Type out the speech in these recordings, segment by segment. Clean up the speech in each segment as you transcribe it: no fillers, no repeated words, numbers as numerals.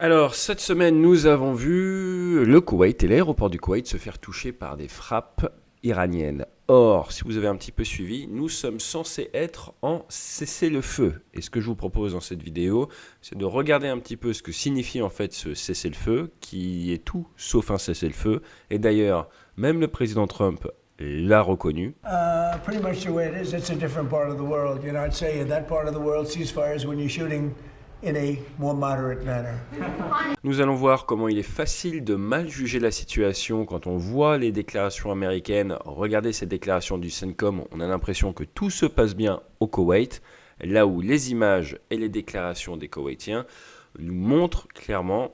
Alors, cette semaine, nous avons vu le Koweït et l'aéroport du Koweït se faire toucher par des frappes iraniennes. Or, si vous avez un petit peu suivi, nous sommes censés être en cessez-le-feu. Et ce que je vous propose dans cette vidéo, c'est de regarder un petit peu ce que signifie en fait ce cessez-le-feu, qui est tout sauf un cessez-le-feu. Et d'ailleurs, même le président Trump l'a reconnu. Pretty much the way it is. It's a different part of the world. You know, I'd say in that part of the world, ceasefires when you're shooting in a more moderate manner. Nous allons voir comment il est facile de mal juger la situation quand on voit les déclarations américaines. Regardez ces déclarations du CENTCOM, on a l'impression que tout se passe bien au Koweït, là où les images et les déclarations des Koweïtiens nous montrent clairement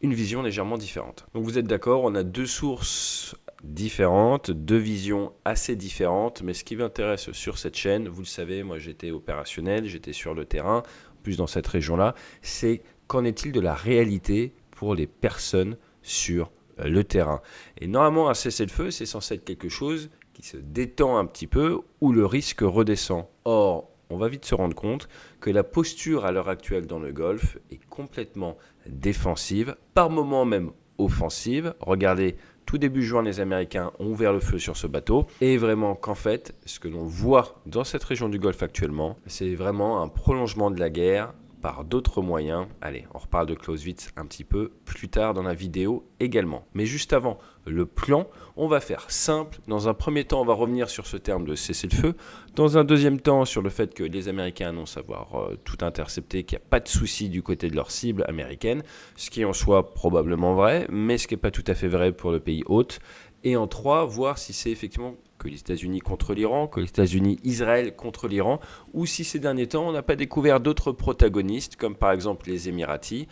une vision légèrement différente. Donc vous êtes d'accord, on a deux sources différentes, deux visions assez différentes, mais ce qui m'intéresse sur cette chaîne, vous le savez, moi j'étais opérationnel, j'étais sur le terrain, plus dans cette région-là, c'est qu'en est-il de la réalité pour les personnes sur le terrain. Et normalement, un cessez-le-feu, c'est censé être quelque chose qui se détend un petit peu, où le risque redescend. Or, on va vite se rendre compte que la posture à l'heure actuelle dans le Golfe est complètement défensive, par moments même offensive. Regardez, tout début juin, les Américains ont ouvert le feu sur ce bateau. Et vraiment qu'en fait, ce que l'on voit dans cette région du Golfe actuellement, c'est vraiment un prolongement de la guerre par d'autres moyens. Allez, on reparle de Clausewitz un petit peu plus tard dans la vidéo également. Mais juste avant le plan, on va faire simple. Dans un premier temps, on va revenir sur ce terme de cessez-le-feu. Dans un deuxième temps, sur le fait que les Américains annoncent avoir tout intercepté, qu'il n'y a pas de souci du côté de leur cible américaine, ce qui est en soi probablement vrai, mais ce qui n'est pas tout à fait vrai pour le pays hôte. Et en 3, voir si c'est effectivement que les États-Unis contre l'Iran, que les États-Unis, Israël contre l'Iran, ou si ces derniers temps, on n'a pas découvert d'autres protagonistes, comme par exemple les Émiratis,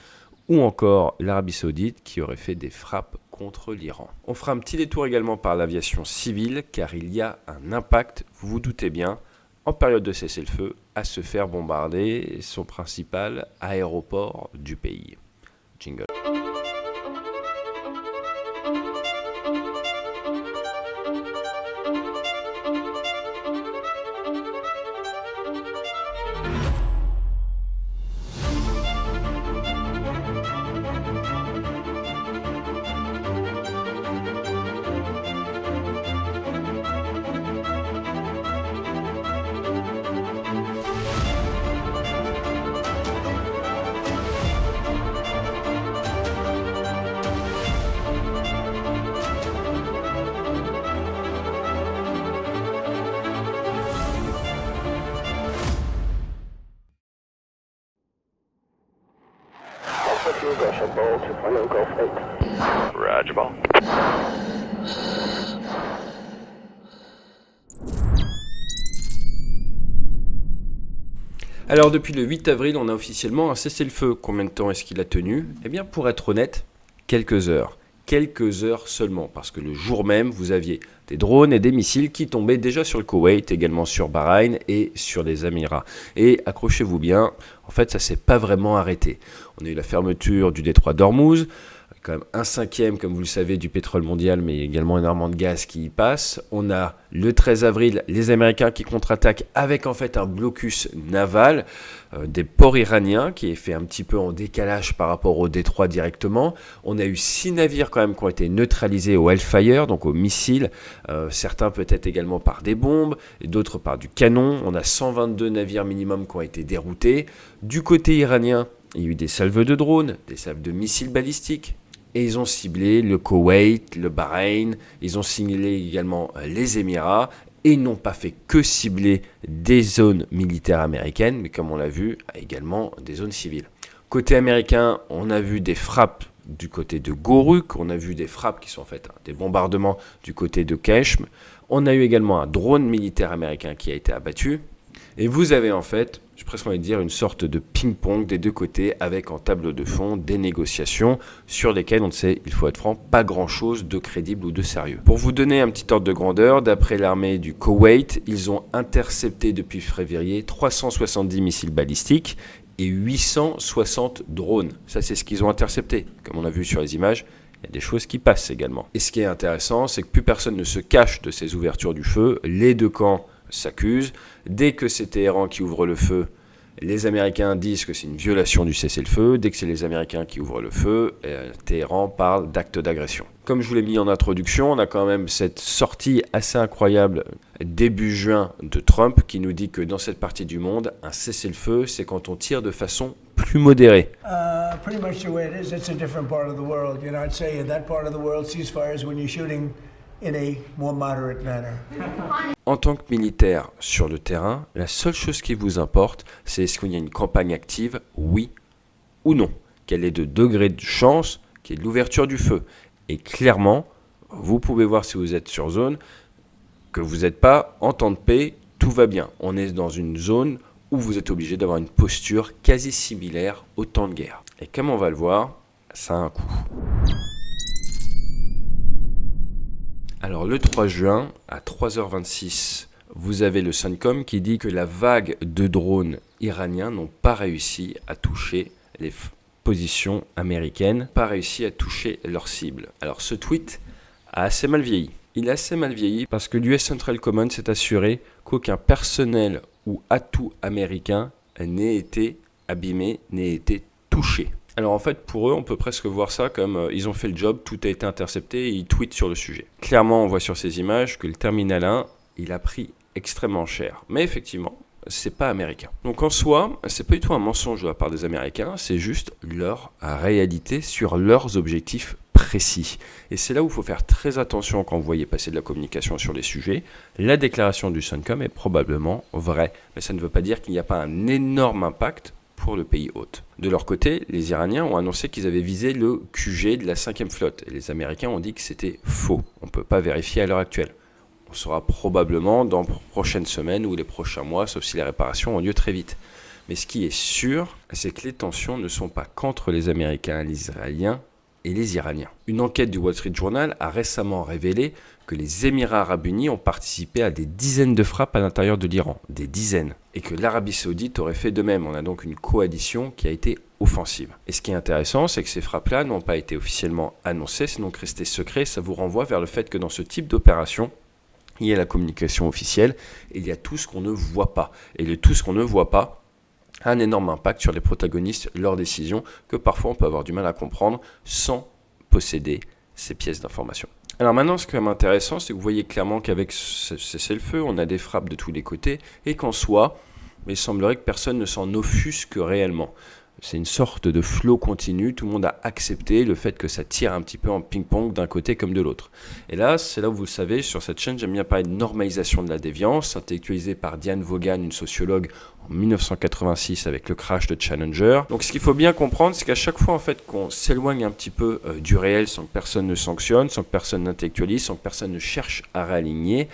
ou encore l'Arabie Saoudite, qui aurait fait des frappes contre l'Iran. On fera un petit détour également par l'aviation civile, car il y a un impact, vous vous doutez bien, en période de cessez-le-feu, à se faire bombarder son principal aéroport du pays. Jingle. Roger, ball. Alors depuis le 8 avril, on a officiellement un cessez-le-feu. Combien de temps est-ce qu'il a tenu? Eh bien pour être honnête, quelques heures. Quelques heures seulement, parce que le jour même, vous aviez des drones et des missiles qui tombaient déjà sur le Koweït, également sur Bahreïn et sur les Émirats. Et accrochez-vous bien, en fait ça ne s'est pas vraiment arrêté. On a eu la fermeture du détroit d'Ormuz, quand même 1/5, comme vous le savez, du pétrole mondial, mais également énormément de gaz qui y passe. On a le 13 avril, les Américains qui contre-attaquent avec en fait un blocus naval des ports iraniens qui est fait un petit peu en décalage par rapport au détroit directement. On a eu 6 navires quand même qui ont été neutralisés au Hellfire, donc aux missiles, certains peut-être également par des bombes et d'autres par du canon. On a 122 navires minimum qui ont été déroutés. Du côté iranien, il y a eu des salves de drones, des salves de missiles balistiques. Et ils ont ciblé le Koweït, le Bahreïn, ils ont ciblé également les Émirats et ils n'ont pas fait que cibler des zones militaires américaines, mais comme on l'a vu, également des zones civiles. Côté américain, on a vu des frappes du côté de Goruk, on a vu des frappes qui sont en fait des bombardements du côté de Keshm. On a eu également un drone militaire américain qui a été abattu. Et vous avez en fait, je presque envie de dire, une sorte de ping-pong des deux côtés avec en tableau de fond des négociations sur lesquelles on ne sait, il faut être franc, pas grand-chose de crédible ou de sérieux. Pour vous donner un petit ordre de grandeur, d'après l'armée du Koweït, ils ont intercepté depuis février 370 missiles balistiques et 860 drones. Ça, c'est ce qu'ils ont intercepté. Comme on a vu sur les images, il y a des choses qui passent également. Et ce qui est intéressant, c'est que plus personne ne se cache de ces ouvertures du feu. Les deux camps s'accusent. Dès que c'est Téhéran qui ouvre le feu, Les Américains disent que c'est une violation du cessez-le-feu. Dès que c'est les Américains qui ouvrent le feu, Téhéran parle d'acte d'agression. Comme je vous l'ai mis en introduction, on a quand même cette sortie assez incroyable début juin de Trump qui nous dit que dans cette partie du monde, un cessez-le-feu, c'est quand on tire de façon plus modérée. Pretty much the way it is. It's a different part of the world. You know, I'd say in that part of the world, ceasefire is when you're shooting in a more moderate manner. En tant que militaire sur le terrain, la seule chose qui vous importe, c'est est-ce qu'il y a une campagne active, oui ou non. Quel est le degré de chance qu'il y ait de l'ouverture du feu. Et clairement, vous pouvez voir si vous êtes sur zone, que vous n'êtes pas en temps de paix, tout va bien. On est dans une zone où vous êtes obligé d'avoir une posture quasi similaire au temps de guerre. Et comme on va le voir, ça a un coût. Alors le 3 juin, à 3h26, vous avez le CENTCOM qui dit que la vague de drones iraniens n'ont pas réussi à toucher les positions américaines, pas réussi à toucher leur cible. Alors ce tweet a assez mal vieilli. Il a assez mal vieilli parce que l'US Central Command s'est assuré qu'aucun personnel ou atout américain n'ait été abîmé, n'ait été touché. Alors en fait, pour eux, on peut presque voir ça comme ils ont fait le job, tout a été intercepté et ils tweetent sur le sujet. Clairement, on voit sur ces images que le Terminal 1, il a pris extrêmement cher. Mais effectivement, c'est pas américain. Donc en soi, c'est pas du tout un mensonge de la part des Américains, c'est juste leur réalité sur leurs objectifs précis. Et c'est là où il faut faire très attention quand vous voyez passer de la communication sur les sujets. La déclaration du CENTCOM est probablement vraie, mais ça ne veut pas dire qu'il n'y a pas un énorme impact pour le pays hôte. De leur côté, les Iraniens ont annoncé qu'ils avaient visé le QG de la 5e flotte. Et les Américains ont dit que c'était faux. On ne peut pas vérifier à l'heure actuelle. On saura probablement dans les prochaines semaines ou les prochains mois, sauf si les réparations ont lieu très vite. Mais ce qui est sûr, c'est que les tensions ne sont pas qu'entre les Américains et les Israéliens et les Iraniens. Une enquête du Wall Street Journal a récemment révélé que les Émirats arabes unis ont participé à des dizaines de frappes à l'intérieur de l'Iran, des dizaines, et que l'Arabie saoudite aurait fait de même. On a donc une coalition qui a été offensive. Et ce qui est intéressant, c'est que ces frappes-là n'ont pas été officiellement annoncées, c'est donc resté secret. Ça vous renvoie vers le fait que dans ce type d'opération, il y a la communication officielle et il y a tout ce qu'on ne voit pas. Et le tout ce qu'on ne voit pas a un énorme impact sur les protagonistes, leurs décisions, que parfois on peut avoir du mal à comprendre sans posséder ces pièces d'information. Alors maintenant, ce qui est quand même intéressant, c'est que vous voyez clairement qu'avec ce cessez-le-feu, on a des frappes de tous les côtés et qu'en soi, il semblerait que personne ne s'en offusque réellement. C'est une sorte de flot continu, tout le monde a accepté le fait que ça tire un petit peu en ping-pong d'un côté comme de l'autre. Et là, c'est là où vous le savez, sur cette chaîne, j'aime bien parler de normalisation de la déviance, intellectualisée par Diane Vaughan, une sociologue, en 1986 avec le crash de Challenger. Donc ce qu'il faut bien comprendre, c'est qu'à chaque fois en fait qu'on s'éloigne un petit peu du réel sans que personne ne sanctionne, sans que personne n'intellectualise, sans que personne ne cherche à réaligner,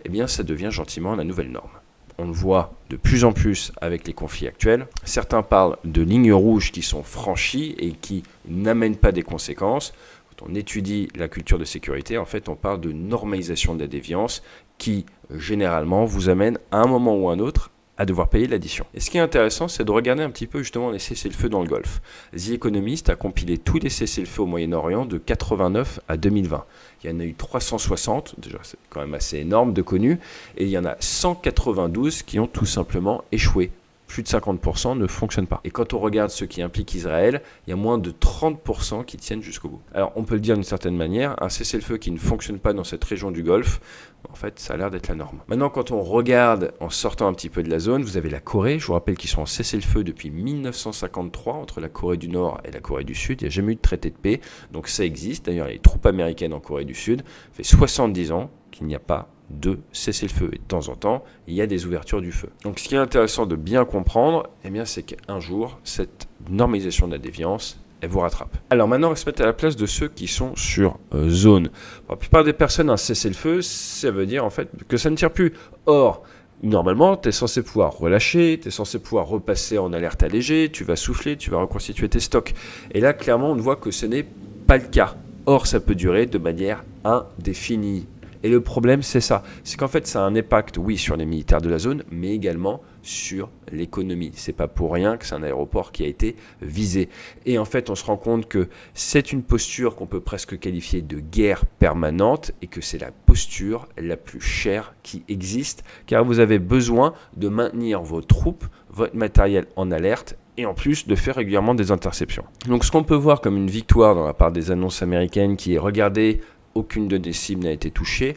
eh bien ça devient gentiment la nouvelle norme. On le voit de plus en plus avec les conflits actuels. Certains parlent de lignes rouges qui sont franchies et qui n'amènent pas des conséquences. Quand on étudie la culture de sécurité, en fait, on parle de normalisation de la déviance qui, généralement, vous amène à un moment ou à un autre à devoir payer l'addition. Et ce qui est intéressant, c'est de regarder un petit peu justement les cessez-le-feu dans le Golfe. The Economist a compilé tous les cessez-le-feu au Moyen-Orient de 89 à 2020. Il y en a eu 360, déjà c'est quand même assez énorme de connus, et il y en a 192 qui ont tout simplement échoué. Plus de 50% ne fonctionnent pas. Et quand on regarde ce qui implique Israël, il y a moins de 30% qui tiennent jusqu'au bout. Alors on peut le dire d'une certaine manière, un cessez-le-feu qui ne fonctionne pas dans cette région du Golfe, en fait ça a l'air d'être la norme. Maintenant quand on regarde en sortant un petit peu de la zone, vous avez la Corée, je vous rappelle qu'ils sont en cessez-le-feu depuis 1953 entre la Corée du Nord et la Corée du Sud, il n'y a jamais eu de traité de paix, donc ça existe. D'ailleurs les troupes américaines en Corée du Sud, ça fait 70 ans qu'il n'y a pas de cessez-le-feu. Et de temps en temps, il y a des ouvertures du feu. Donc ce qui est intéressant de bien comprendre, eh bien, c'est qu'un jour, cette normalisation de la déviance, elle vous rattrape. Alors maintenant, on va se mettre à la place de ceux qui sont sur zone. Pour la plupart des personnes, un cessez-le-feu, ça veut dire en fait que ça ne tire plus. Or, normalement, tu es censé pouvoir relâcher, tu es censé pouvoir repasser en alerte allégée, tu vas souffler, tu vas reconstituer tes stocks. Et là, clairement, on voit que ce n'est pas le cas. Or, ça peut durer de manière indéfinie. Et le problème, c'est ça. C'est qu'en fait, ça a un impact, oui, sur les militaires de la zone, mais également sur l'économie. C'est pas pour rien que c'est un aéroport qui a été visé. Et en fait, on se rend compte que c'est une posture qu'on peut presque qualifier de guerre permanente et que c'est la posture la plus chère qui existe, car vous avez besoin de maintenir vos troupes, votre matériel en alerte et en plus de faire régulièrement des interceptions. Donc ce qu'on peut voir comme une victoire dans la part des annonces américaines qui est regardez, aucune de des cibles n'a été touchée,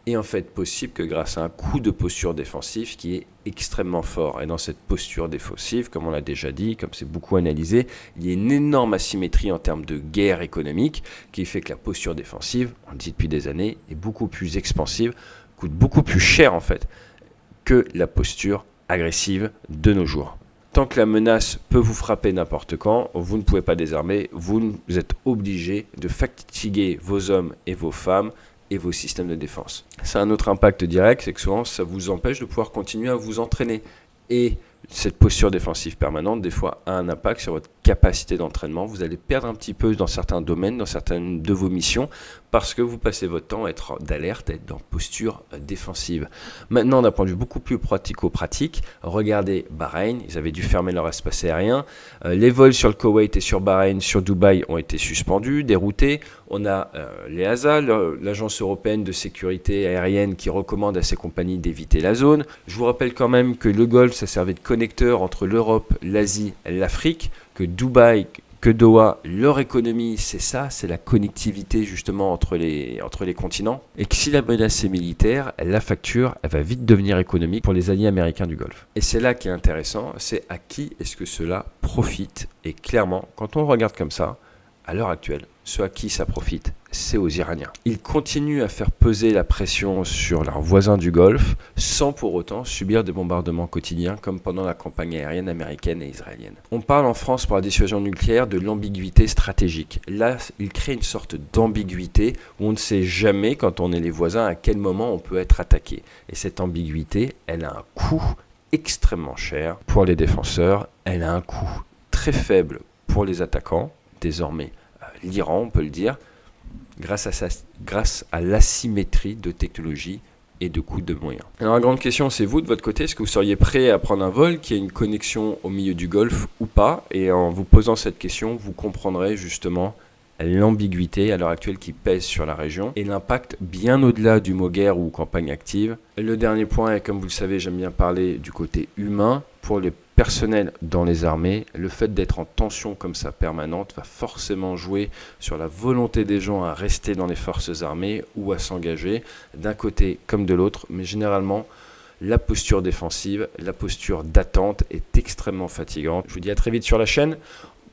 est en fait possible que grâce à un coup de posture défensive qui est extrêmement fort. Et dans cette posture défensive, comme on l'a déjà dit, comme c'est beaucoup analysé, il y a une énorme asymétrie en termes de guerre économique qui fait que la posture défensive, on le dit depuis des années, est beaucoup plus expansive, coûte beaucoup plus cher en fait que la posture agressive de nos jours. Tant que la menace peut vous frapper n'importe quand, vous ne pouvez pas désarmer, vous êtes obligé de fatiguer vos hommes et vos femmes et vos systèmes de défense. Ça a un autre impact direct, c'est que souvent ça vous empêche de pouvoir continuer à vous entraîner. Et cette posture défensive permanente, des fois, a un impact sur votre capacité d'entraînement. Vous allez perdre un petit peu dans certains domaines, dans certaines de vos missions, parce que vous passez votre temps à être d'alerte, à être dans posture défensive. Maintenant, d'un point de vue beaucoup plus pratico-pratique, regardez Bahreïn, ils avaient dû fermer leur espace aérien. Les vols sur le Koweït et sur Bahreïn, sur Dubaï ont été suspendus, déroutés. On a l'EASA, l'agence européenne de sécurité aérienne, qui recommande à ses compagnies d'éviter la zone. Je vous rappelle quand même que le Golfe, ça servait de connecteur entre l'Europe, l'Asie et l'Afrique, que Dubaï, que Doha, leur économie, c'est ça, c'est la connectivité justement entre les continents. Et que si la menace est militaire, la facture, elle va vite devenir économique pour les alliés américains du Golfe. Et c'est là qui est intéressant, c'est à qui est-ce que cela profite. Et clairement, quand on regarde comme ça, à l'heure actuelle, ceux à qui ça profite, c'est aux Iraniens. Ils continuent à faire peser la pression sur leurs voisins du Golfe sans pour autant subir des bombardements quotidiens comme pendant la campagne aérienne américaine et israélienne. On parle en France pour la dissuasion nucléaire de l'ambiguïté stratégique. Là, il crée une sorte d'ambiguïté où on ne sait jamais quand on est les voisins à quel moment on peut être attaqué. Et cette ambiguïté, elle a un coût extrêmement cher pour les défenseurs. Elle a un coût très faible pour les attaquants. Désormais, l'Iran, on peut le dire, grâce à l'asymétrie de technologie et de coûts de moyens. Alors la grande question, c'est vous de votre côté, est-ce que vous seriez prêt à prendre un vol qui a une connexion au milieu du Golfe ou pas? Et en vous posant cette question, vous comprendrez justement l'ambiguïté à l'heure actuelle qui pèse sur la région et l'impact bien au-delà du mot guerre ou campagne active. Le dernier point, et comme vous le savez, j'aime bien parler du côté humain. Pour les personnels dans les armées, le fait d'être en tension comme ça permanente va forcément jouer sur la volonté des gens à rester dans les forces armées ou à s'engager d'un côté comme de l'autre, mais généralement la posture défensive, la posture d'attente est extrêmement fatigante. Je vous dis à très vite sur la chaîne.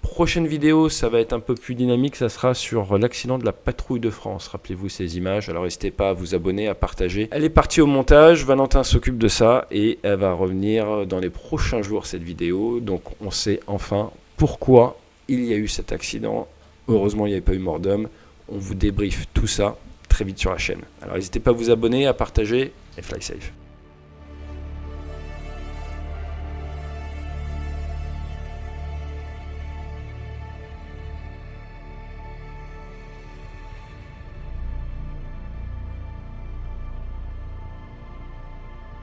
Prochaine vidéo, ça va être un peu plus dynamique, ça sera sur l'accident de la patrouille de France. Rappelez-vous ces images, alors n'hésitez pas à vous abonner, à partager. Elle est partie au montage, Valentin s'occupe de ça et elle va revenir dans les prochains jours cette vidéo. Donc on sait enfin pourquoi il y a eu cet accident. Heureusement il n'y avait pas eu mort d'homme. On vous débriefe tout ça très vite sur la chaîne. Alors n'hésitez pas à vous abonner, à partager et fly safe.